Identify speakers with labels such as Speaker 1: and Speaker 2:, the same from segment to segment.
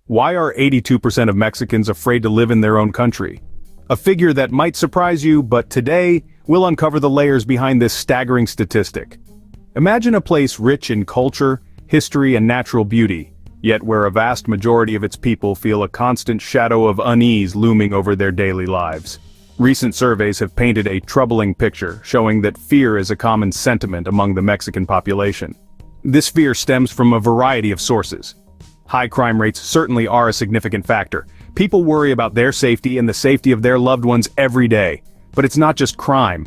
Speaker 1: Why are 82% of Mexicans afraid to live in their own country? A figure that might surprise you, but today, we'll uncover the layers behind this staggering statistic. Imagine a place rich in culture, history, and natural beauty, yet where a vast majority of its people feel a constant shadow of unease looming over their daily lives. Recent surveys have painted a troubling picture, showing that fear is a common sentiment among the Mexican population. This fear stems from a variety of sources. High crime rates certainly are a significant factor. People worry about their safety and the safety of their loved ones every day. But it's not just crime.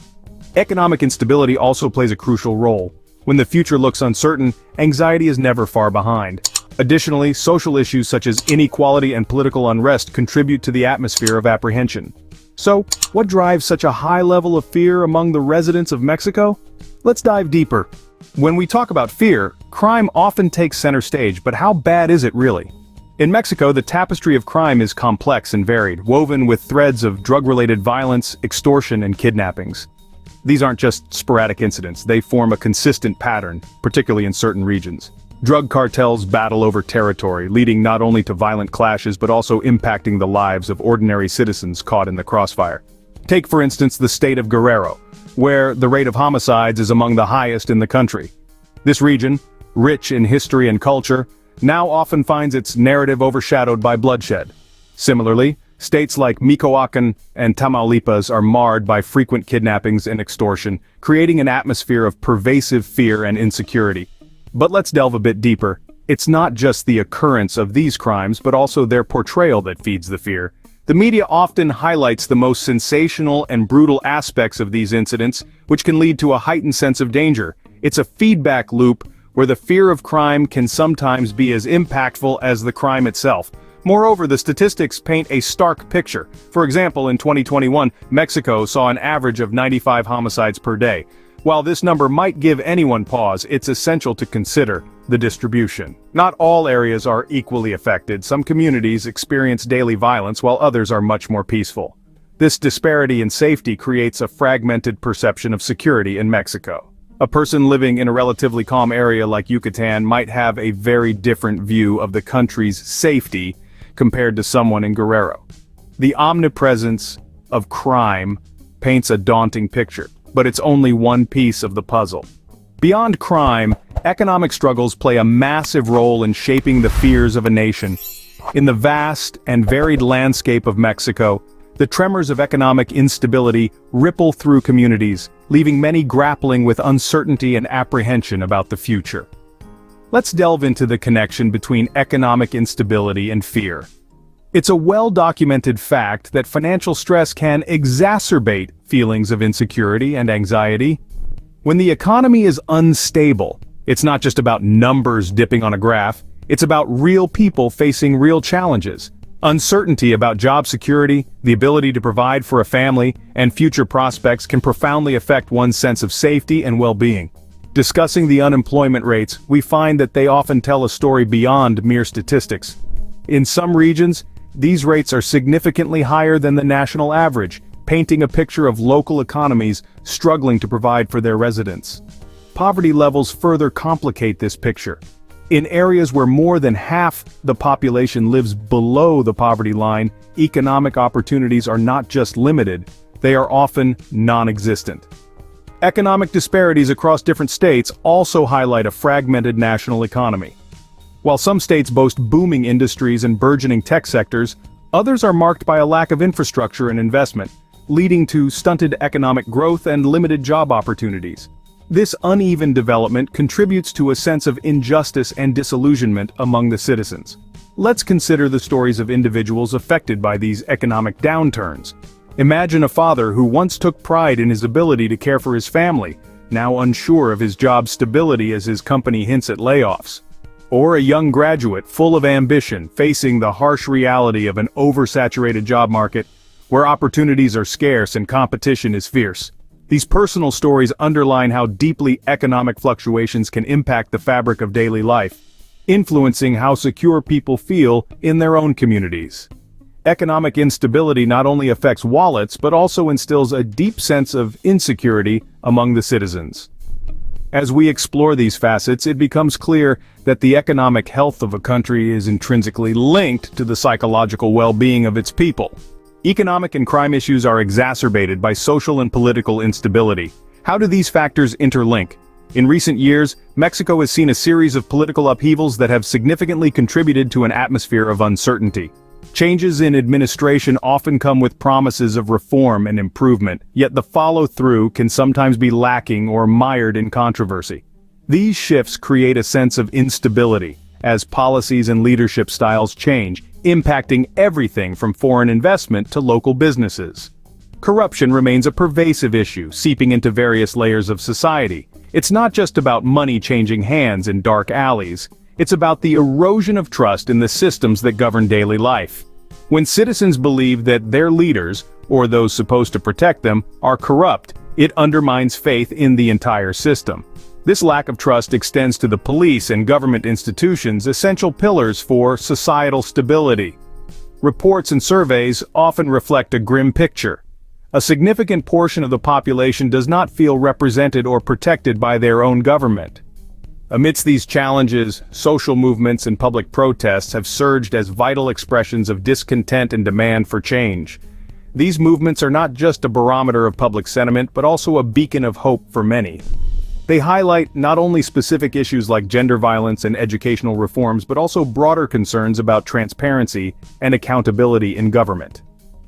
Speaker 1: Economic instability also plays a crucial role. When the future looks uncertain, anxiety is never far behind. Additionally, social issues such as inequality and political unrest contribute to the atmosphere of apprehension. So, what drives such a high level of fear among the residents of Mexico? Let's dive deeper. When we talk about fear, crime often takes center stage, but how bad is it really? In Mexico, the tapestry of crime is complex and varied, woven with threads of drug-related violence, extortion, and kidnappings. These aren't just sporadic incidents, they form a consistent pattern, particularly in certain regions. Drug cartels battle over territory, leading not only to violent clashes but also impacting the lives of ordinary citizens caught in the crossfire. Take for instance the state of Guerrero, where the rate of homicides is among the highest in the country. This region, rich in history and culture, now often finds its narrative overshadowed by bloodshed. Similarly, states like Michoacán and Tamaulipas are marred by frequent kidnappings and extortion, creating an atmosphere of pervasive fear and insecurity. But let's delve a bit deeper. It's not just the occurrence of these crimes but also their portrayal that feeds the fear. The media often highlights the most sensational and brutal aspects of these incidents, which can lead to a heightened sense of danger. It's a feedback loop where the fear of crime can sometimes be as impactful as the crime itself. Moreover, the statistics paint a stark picture. For example, in 2021, Mexico saw an average of 95 homicides per day. While this number might give anyone pause, it's essential to consider the distribution. Not all areas are equally affected. Some communities experience daily violence while others are much more peaceful. This disparity in safety creates a fragmented perception of security in Mexico. A person living in a relatively calm area like Yucatan might have a very different view of the country's safety compared to someone in Guerrero. The omnipresence of crime paints a daunting picture, but it's only one piece of the puzzle. Beyond crime, economic struggles play a massive role in shaping the fears of a nation. In the vast and varied landscape of Mexico, the tremors of economic instability ripple through communities, leaving many grappling with uncertainty and apprehension about the future. Let's delve into the connection between economic instability and fear. It's a well-documented fact that financial stress can exacerbate feelings of insecurity and anxiety. When the economy is unstable, it's not just about numbers dipping on a graph, it's about real people facing real challenges. Uncertainty about job security, the ability to provide for a family, and future prospects can profoundly affect one's sense of safety and well-being. Discussing the unemployment rates, we find that they often tell a story beyond mere statistics. In some regions, these rates are significantly higher than the national average, painting a picture of local economies struggling to provide for their residents. Poverty levels further complicate this picture. In areas where more than half the population lives below the poverty line, economic opportunities are not just limited, they are often non-existent. Economic disparities across different states also highlight a fragmented national economy. While some states boast booming industries and burgeoning tech sectors, others are marked by a lack of infrastructure and investment, leading to stunted economic growth and limited job opportunities. This uneven development contributes to a sense of injustice and disillusionment among the citizens. Let's consider the stories of individuals affected by these economic downturns. Imagine a father who once took pride in his ability to care for his family, now unsure of his job stability as his company hints at layoffs. Or a young graduate full of ambition facing the harsh reality of an oversaturated job market, where opportunities are scarce and competition is fierce. These personal stories underline how deeply economic fluctuations can impact the fabric of daily life, influencing how secure people feel in their own communities. Economic instability not only affects wallets but also instills a deep sense of insecurity among the citizens. As we explore these facets, it becomes clear that the economic health of a country is intrinsically linked to the psychological well-being of its people. Economic and crime issues are exacerbated by social and political instability. How do these factors interlink? In recent years, Mexico has seen a series of political upheavals that have significantly contributed to an atmosphere of uncertainty. Changes in administration often come with promises of reform and improvement, yet the follow-through can sometimes be lacking or mired in controversy. These shifts create a sense of instability, as policies and leadership styles change, impacting everything from foreign investment to local businesses. Corruption remains a pervasive issue, seeping into various layers of society. It's not just about money changing hands in dark alleys. It's about the erosion of trust in the systems that govern daily life. When citizens believe that their leaders, or those supposed to protect them, are corrupt, it undermines faith in the entire system. This lack of trust extends to the police and government institutions, essential pillars for societal stability. Reports and surveys often reflect a grim picture. A significant portion of the population does not feel represented or protected by their own government. Amidst these challenges, social movements and public protests have surged as vital expressions of discontent and demand for change. These movements are not just a barometer of public sentiment, but also a beacon of hope for many. They highlight not only specific issues like gender violence and educational reforms, but also broader concerns about transparency and accountability in government.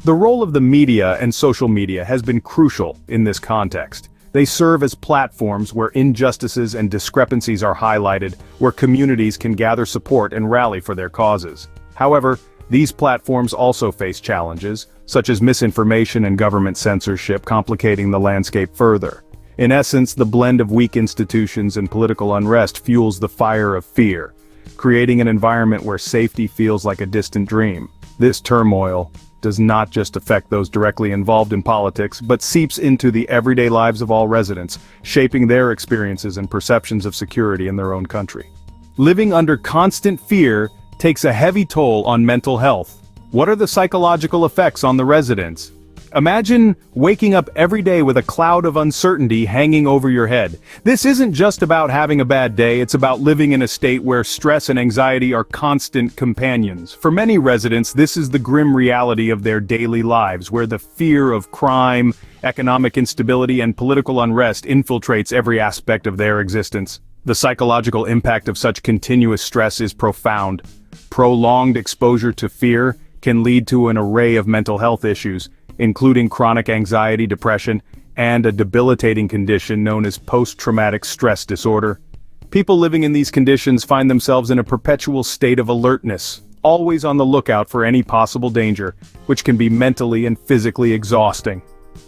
Speaker 1: The role of the media and social media has been crucial in this context. They serve as platforms where injustices and discrepancies are highlighted, where communities can gather support and rally for their causes. However, these platforms also face challenges, such as misinformation and government censorship, complicating the landscape further. In essence, the blend of weak institutions and political unrest fuels the fire of fear, creating an environment where safety feels like a distant dream. This turmoil does not just affect those directly involved in politics, but seeps into the everyday lives of all residents, shaping their experiences and perceptions of security in their own country. Living under constant fear takes a heavy toll on mental health. What are the psychological effects on the residents? Imagine waking up every day with a cloud of uncertainty hanging over your head. This isn't just about having a bad day, it's about living in a state where stress and anxiety are constant companions. For many residents, this is the grim reality of their daily lives, where the fear of crime, economic instability, and political unrest infiltrates every aspect of their existence. The psychological impact of such continuous stress is profound. Prolonged exposure to fear can lead to an array of mental health issues, including chronic anxiety, depression, and a debilitating condition known as post-traumatic stress disorder. People living in these conditions find themselves in a perpetual state of alertness, always on the lookout for any possible danger, which can be mentally and physically exhausting.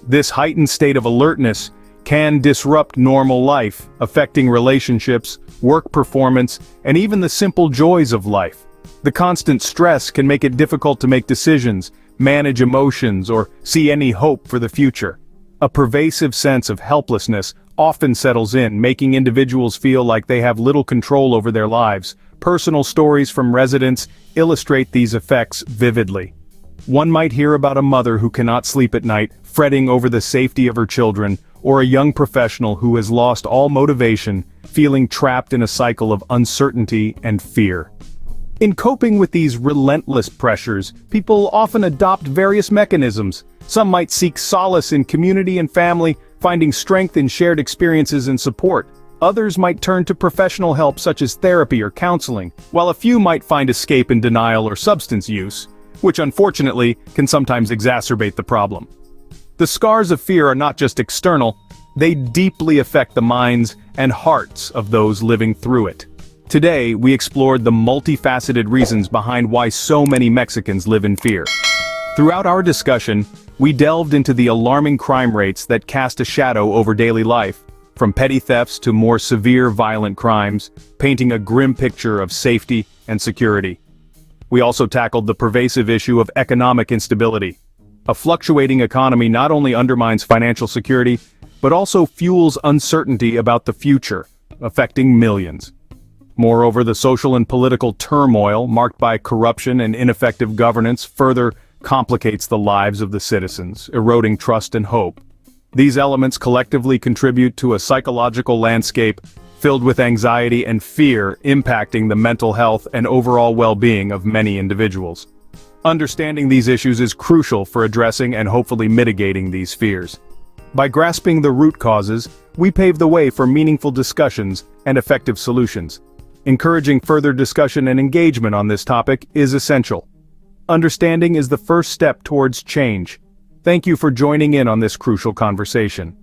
Speaker 1: This heightened state of alertness can disrupt normal life, affecting relationships, work performance, and even the simple joys of life. The constant stress can make it difficult to make decisions, manage emotions, or see any hope for the future. A pervasive sense of helplessness often settles in, making individuals feel like they have little control over their lives. Personal stories from residents illustrate these effects vividly. One might hear about a mother who cannot sleep at night, fretting over the safety of her children, or a young professional who has lost all motivation, feeling trapped in a cycle of uncertainty and fear. In coping with these relentless pressures, people often adopt various mechanisms. Some might seek solace in community and family, finding strength in shared experiences and support. Others might turn to professional help such as therapy or counseling, while a few might find escape in denial or substance use, which unfortunately can sometimes exacerbate the problem. The scars of fear are not just external, they deeply affect the minds and hearts of those living through it. Today, we explored the multifaceted reasons behind why so many Mexicans live in fear. Throughout our discussion, we delved into the alarming crime rates that cast a shadow over daily life, from petty thefts to more severe violent crimes, painting a grim picture of safety and security. We also tackled the pervasive issue of economic instability. A fluctuating economy not only undermines financial security, but also fuels uncertainty about the future, affecting millions. Moreover, the social and political turmoil marked by corruption and ineffective governance further complicates the lives of the citizens, eroding trust and hope. These elements collectively contribute to a psychological landscape filled with anxiety and fear impacting the mental health and overall well-being of many individuals. Understanding these issues is crucial for addressing and hopefully mitigating these fears. By grasping the root causes, we pave the way for meaningful discussions and effective solutions. Encouraging further discussion and engagement on this topic is essential. Understanding is the first step towards change. Thank you for joining in on this crucial conversation.